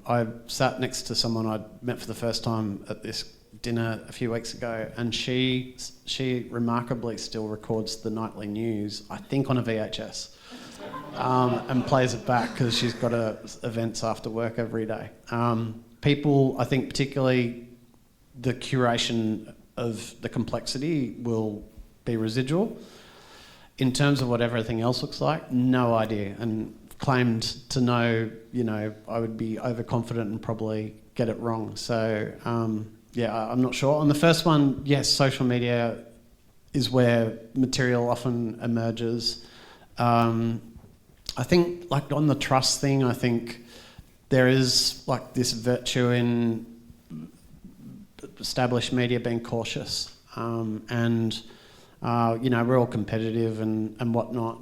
I sat next to someone I'd met for the first time at this dinner a few weeks ago, and she remarkably still records the nightly news, I think on a VHS, and plays it back because she's got events after work every day. People, I think particularly the curation of the complexity will be residual. In terms of what everything else looks like, no idea. And claimed to know, you know, I would be overconfident and probably get it wrong. So, I'm not sure. On the first one, yes, social media is where material often emerges. I think, like on the trust thing, I think there is like this virtue in established media being cautious, and we're all competitive and whatnot.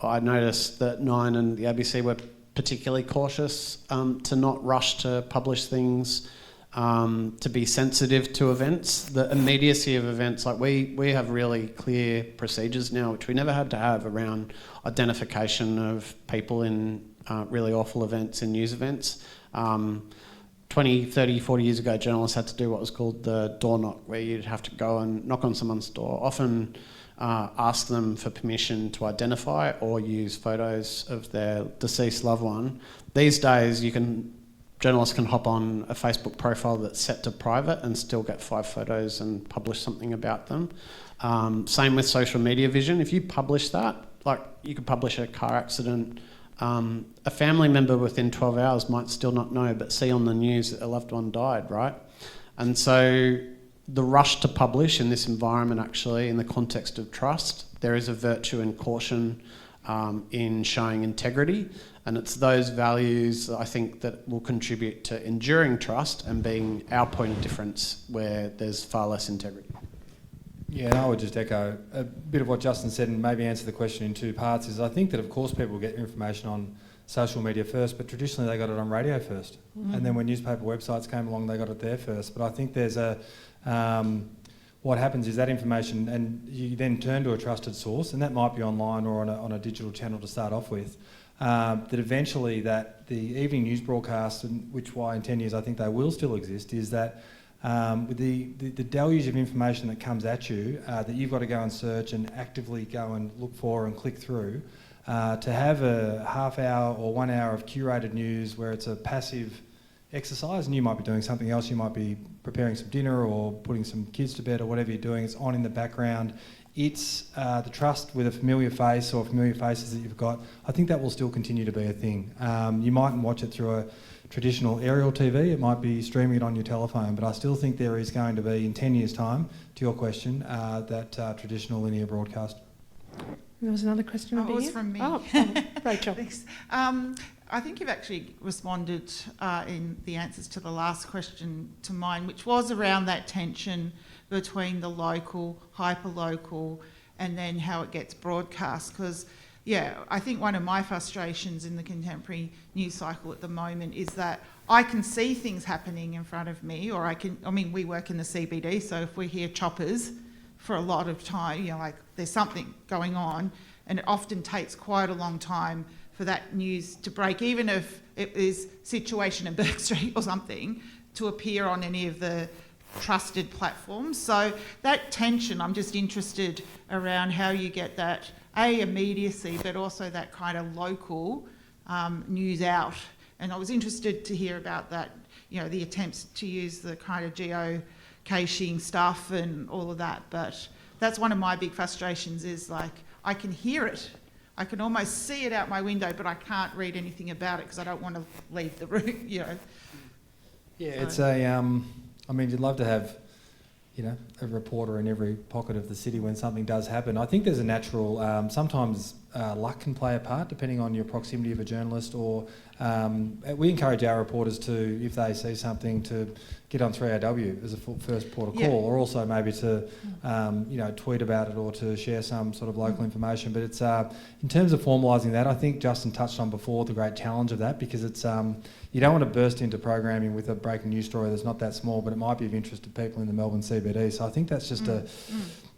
I noticed that Nine and the ABC were particularly cautious to not rush to publish things, to be sensitive to events. The immediacy of events, like we have really clear procedures now, which we never had to have, around identification of people in really awful events and news events. 20, 30, 40 years ago, journalists had to do what was called the door knock, where you'd have to go and knock on someone's door, often ask them for permission to identify or use photos of their deceased loved one. These days, journalists can hop on a Facebook profile that's set to private and still get 5 photos and publish something about them. Same with social media vision. If you publish that, like you could publish a car accident, a family member within 12 hours might still not know, but see on the news that a loved one died, right? And so the rush to publish in this environment, actually, in the context of trust, there is a virtue and caution in showing integrity, and it's those values, I think, that will contribute to enduring trust and being our point of difference where there's far less integrity.
Yeah, and I would just echo a bit of what Justin said and maybe answer the question in 2 parts. Is I think that, of course, people get information on social media first, but traditionally they got it on radio first. And then when newspaper websites came along, they got it there first. But I think there's what happens is that information, and you then turn to a trusted source, and that might be online or on a digital channel to start off with, that eventually that the evening news broadcast, and which why in 10 years I think they will still exist, is that with the deluge of information that comes at you, that you've got to go and search and actively go and look for and click through, to have a half hour or 1 hour of curated news where it's a passive exercise and you might be doing something else, you might be preparing some dinner or putting some kids to bed or whatever you're doing, it's on in the background. It's the trust with a familiar face or familiar faces that you've got. I think that will still continue to be a thing. You mightn't watch it through a traditional aerial TV, it might be streaming it on your telephone, but I still think there is going to be, in 10 years' time, to your question, that traditional linear broadcast.
There was another question over
it was
here.
from me.
Rachel.
Thanks. I think you've actually responded in the answers to the last question to mine, which was around that tension between the local, hyper-local, and then how it gets broadcast. Because, I think one of my frustrations in the contemporary news cycle at the moment is that I can see things happening in front of me, or we work in the CBD, so if we hear choppers for a lot of time, like there's something going on, and it often takes quite a long time for that news to break, even if it is situation in Burke Street or something, to appear on any of the trusted platforms. So that tension, I'm just interested around how you get that, immediacy, but also that kind of local news out. And I was interested to hear about that, the attempts to use the kind of geocaching stuff and all of that. But that's one of my big frustrations, is like, I can hear it. I can almost see it out my window, but I can't read anything about it because I don't want to leave the room,
Yeah, it's I mean, you'd love to have, you know, a reporter in every pocket of the city when something does happen. I think there's a natural, sometimes luck can play a part depending on your proximity of a journalist, or we encourage our reporters to, if they see something, to get on 3AW as a first port of call, or also maybe to, you know, tweet about it or to share some sort of local information. But it's, in terms of formalising that, I think Justin touched on before the great challenge of that, because it's, you don't want to burst into programming with a breaking news story that's not that small, but it might be of interest to people in the Melbourne CBD. So I think that's just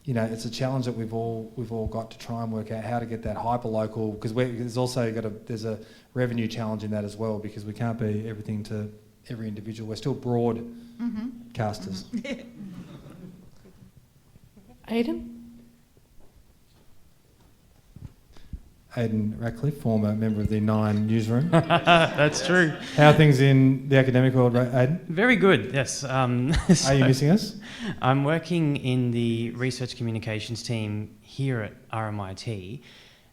you know, it's a challenge that we've all got to try and work out how to get that hyper local, because there's also there's a revenue challenge in that as well, because we can't be everything to every individual. We're still broadcasters.
Aidan?
Aidan Ratcliffe, former member of the 9 newsroom.
That's true.
How are things in the academic world, Aidan?
Very good, yes.
Are you missing us?
I'm working in the research communications team here at RMIT,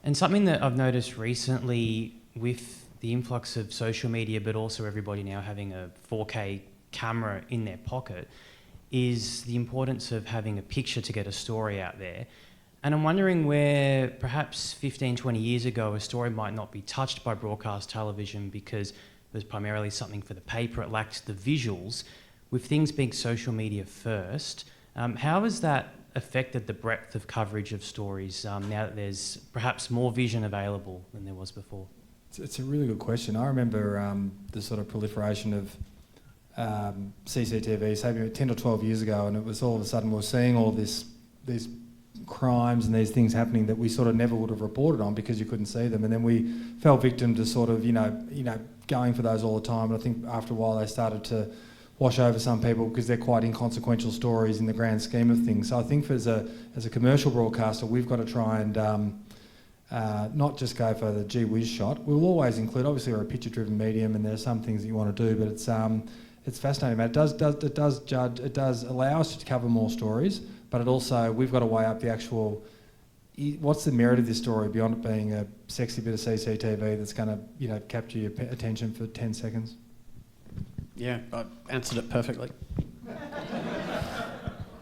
and something that I've noticed recently with the influx of social media, but also everybody now having a 4K camera in their pocket, is the importance of having a picture to get a story out there. And I'm wondering where perhaps 15, 20 years ago a story might not be touched by broadcast television because it was primarily something for the paper, it lacked the visuals. With things being social media first, how has that affected the breadth of coverage of stories now that there's perhaps more vision available than there was before?
It's a really good question. I remember the sort of proliferation of CCTV, say 10 or 12 years ago, and it was all of a sudden we're seeing all these crimes and these things happening that we sort of never would have reported on because you couldn't see them, and then we fell victim to sort of you know going for those all the time. And I think after a while they started to wash over some people because they're quite inconsequential stories in the grand scheme of things. So I think as a commercial broadcaster, we've got to try and not just go for the gee whiz shot. We'll always include, obviously we're a picture-driven medium and there are some things that you want to do, but it's fascinating, mate. It does allow us to cover more stories, but it also, we've got to weigh up the actual, what's the merit of this story beyond it being a sexy bit of CCTV that's going to, you know, capture your attention for 10 seconds?
Yeah, I answered it perfectly.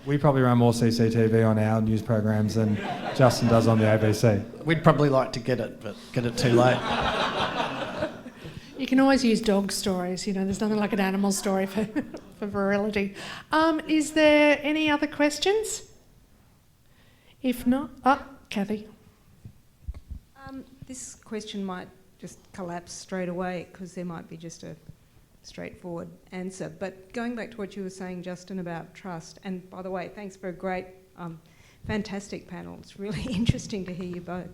We probably run more CCTV on our news programs than Justin does on the ABC.
We'd probably like to get it, but get it too late.
You can always use dog stories, you know, there's nothing like an animal story for virility. Is there any other questions? If not, Kathy.
This question might just collapse straight away because there might be just a straightforward answer. But going back to what you were saying, Justin, about trust, and by the way, thanks for a great, fantastic panel. It's really interesting to hear you both.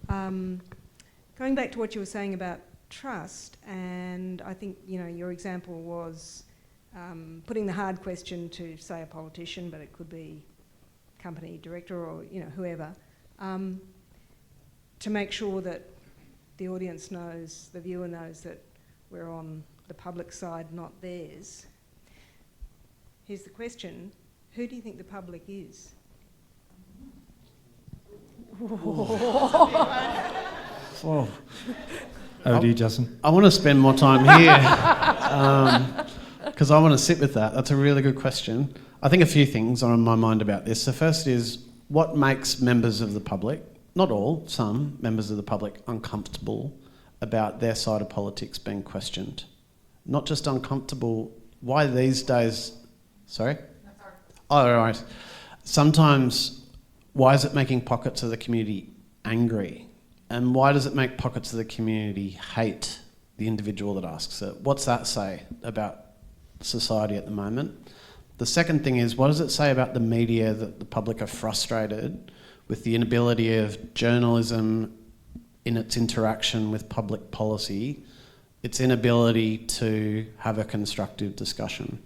Going back to what you were saying about trust, and I think, you know, your example was putting the hard question to, say, a politician, but it could be company director or, you know, whoever, to make sure that the audience knows, the viewer knows that we're on the public side, not theirs. Here's the question: who do you think the public is?
Oh.
Over to you, Justin.
I want to spend more time here because I want to sit with that. That's a really good question. I think a few things are on my mind about this. The first is, what makes members of the public, not all, some members of the public, uncomfortable about their side of politics being questioned? Not just uncomfortable, why these days... Sorry? Oh, right. Sometimes, why is it making pockets of the community angry? And why does it make pockets of the community hate the individual that asks it? What's that say about society at the moment? The second thing is, what does it say about the media that the public are frustrated with the inability of journalism in its interaction with public policy, its inability to have a constructive discussion?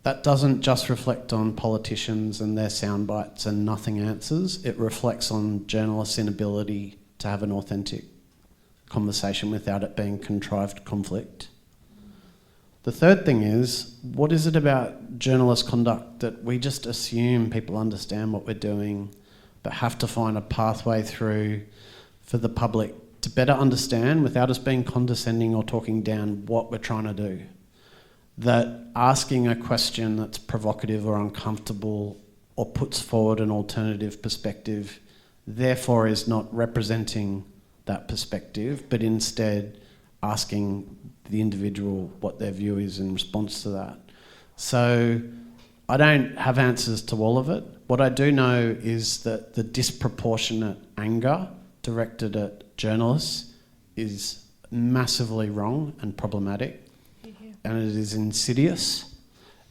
That doesn't just reflect on politicians and their sound bites and nothing answers. It reflects on journalists' inability to have an authentic conversation without it being contrived conflict. The third thing is, what is it about journalist conduct that we just assume people understand what we're doing, but have to find a pathway through for the public to better understand without us being condescending or talking down what we're trying to do? that asking a question that's provocative or uncomfortable or puts forward an alternative perspective therefore is not representing that perspective, but instead asking the individual what their view is in response to that. So I don't have answers to all of it. What I do know is that the disproportionate anger directed at journalists is massively wrong and problematic, and it is insidious,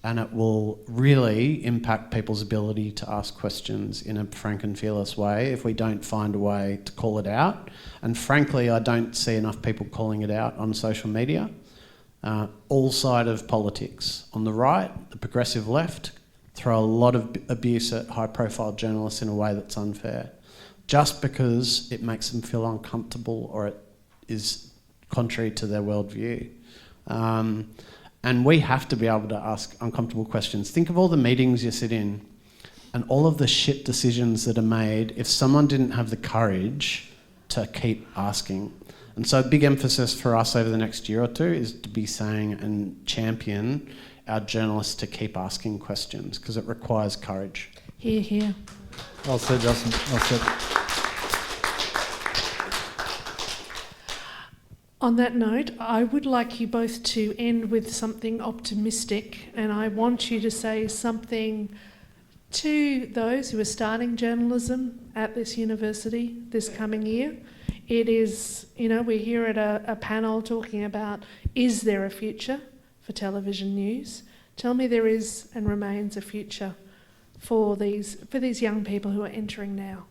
and it will really impact people's ability to ask questions in a frank and fearless way if we don't find a way to call it out. And frankly, I don't see enough people calling it out on social media. All sides of politics. On the right, the progressive left throw a lot of abuse at high-profile journalists in a way that's unfair, just because it makes them feel uncomfortable or it is contrary to their worldview. And we have to be able to ask uncomfortable questions. Think of all the meetings you sit in and all of the shit decisions that are made if someone didn't have the courage to keep asking. And so a big emphasis for us over the next year or two is to be saying and champion our journalists to keep asking questions, because it requires courage.
Hear, hear.
Well said, Justin. Well said.
On that note, I would like you both to end with something optimistic, and I want you to say something to those who are starting journalism at this university this coming year. It is, we're here at a panel talking about, is there a future for television news? Tell me there is and remains a future for these young people who are entering now.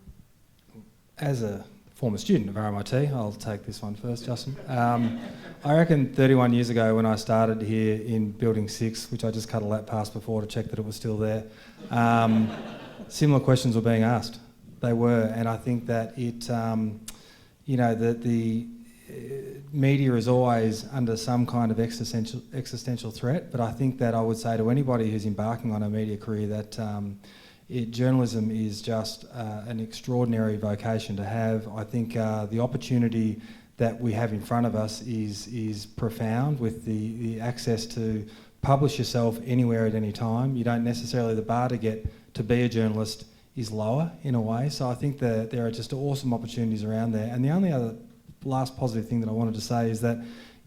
As a former student of RMIT, I'll take this one first, Justin. I reckon 31 years ago when I started here in Building 6, which I just cut a lap past before to check that it was still there, similar questions were being asked. They were, and I think that it, that the media is always under some kind of existential threat, but I think that I would say to anybody who's embarking on a media career that journalism is just an extraordinary vocation to have. I think the opportunity that we have in front of us is profound, with the access to publish yourself anywhere at any time. You don't necessarily, the bar to get to be a journalist is lower in a way. So I think that there are just awesome opportunities around there. And the only other last positive thing that I wanted to say is that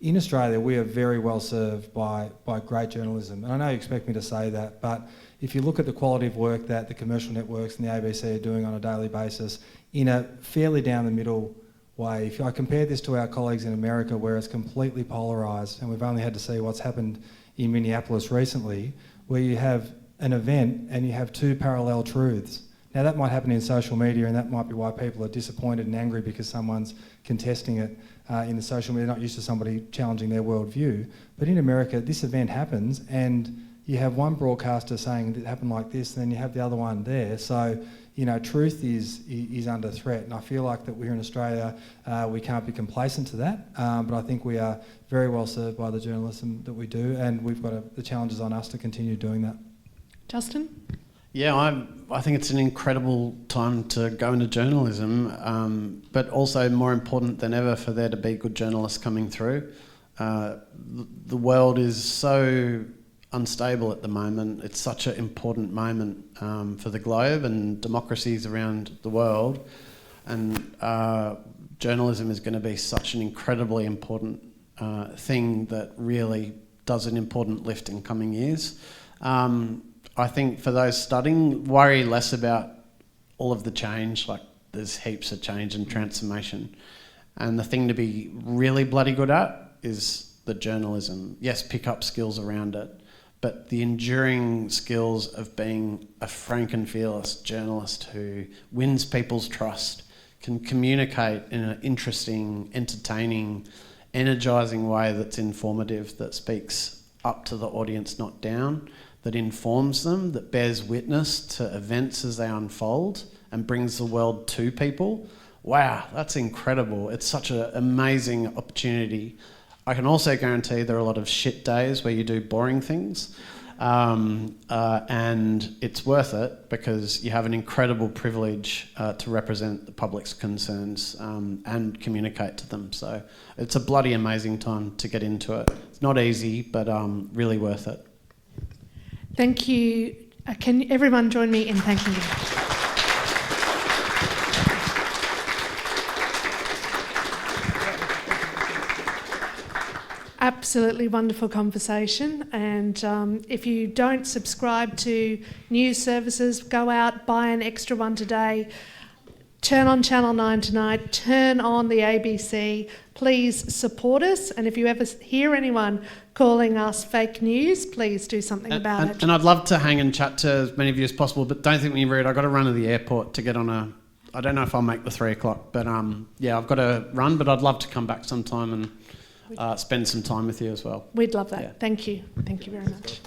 in Australia we are very well served by great journalism. And I know you expect me to say that, but if you look at the quality of work that the commercial networks and the ABC are doing on a daily basis in a fairly down the middle way, if I compare this to our colleagues in America where it's completely polarised, and we've only had to see what's happened in Minneapolis recently, where you have an event and you have two parallel truths. Now that might happen in social media, and that might be why people are disappointed and angry because someone's contesting it in the social media, not used to somebody challenging their worldview. But in America, this event happens and you have one broadcaster saying it happened like this, and then you have the other one there. So, truth is under threat. And I feel like that we're in Australia, we can't be complacent to that. But I think we are very well served by the journalism that we do, and we've got the challenges on us to continue doing that.
Justin?
Yeah, I think it's an incredible time to go into journalism, but also more important than ever for there to be good journalists coming through. The world is so unstable at the moment. It's such an important moment for the globe and democracies around the world, and journalism is going to be such an incredibly important thing that really does an important lift in coming years. I think for those studying, worry less about all of the change, like there's heaps of change and transformation. And the thing to be really bloody good at is the journalism. Yes, pick up skills around it, but the enduring skills of being a frank and fearless journalist who wins people's trust, can communicate in an interesting, entertaining, energising way that's informative, that speaks up to the audience, not down, that informs them, that bears witness to events as they unfold and brings the world to people. Wow, that's incredible. It's such an amazing opportunity. I can also guarantee there are a lot of shit days where you do boring things, And it's worth it because you have an incredible privilege to represent the public's concerns and communicate to them. So it's a bloody amazing time to get into it. It's not easy, but really worth it.
Thank you. Can everyone join me in thanking you? Absolutely wonderful conversation, and if you don't subscribe to news services, go out, buy an extra one today, turn on Channel 9 tonight, turn on the ABC, please support us, and if you ever hear anyone calling us fake news, please do something about it.
And I'd love to hang and chat to as many of you as possible, but don't think me rude, I've got to run to the airport to get on I don't know if I'll make the 3 o'clock, but yeah, I've got to run, but I'd love to come back sometime and spend some time with you as well.
We'd love that.
Yeah.
Thank you. Thank you very much.